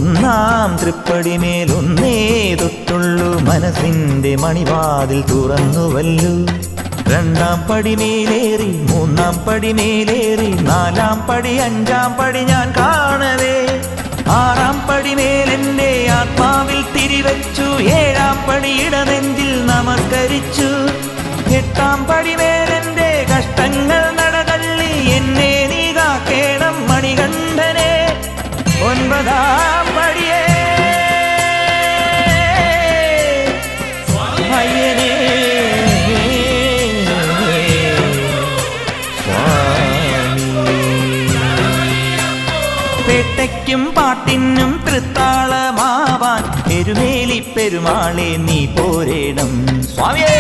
ഒന്നാം തൃപ്പടിമേലൊന്നേ തൊട്ടുള്ളൂ മനസ്സിന്റെ മണിവാതിൽ തുറന്നുവല്ലോ. രണ്ടാം പടിമേലേറി മൂന്നാം പടിമേലേറി നാലാം പടി അഞ്ചാം പടി ഞാൻ കാണവേ. ആറാം പടിമേലെന്റെ ആത്മാവിൽ തിരിവച്ചു. ഏഴാം പടി ഇടനെഞ്ചിൽ നമസ്കരിച്ചു. എട്ടാം പടിമേലെന്റെ കഷ്ടങ്ങൾ നടതള്ളി എന്നെ നീ കാക്കേണം മണികണ്ഠനെ. ഒൻപതാം പടിയേ അയ്യനേ പേട്ടയ്ക്കും പാട്ടിനും തൃത്താളമാവാൻ എരുമേലി പെരുമാളെ നീ പോരേണം സ്വാമിയേ.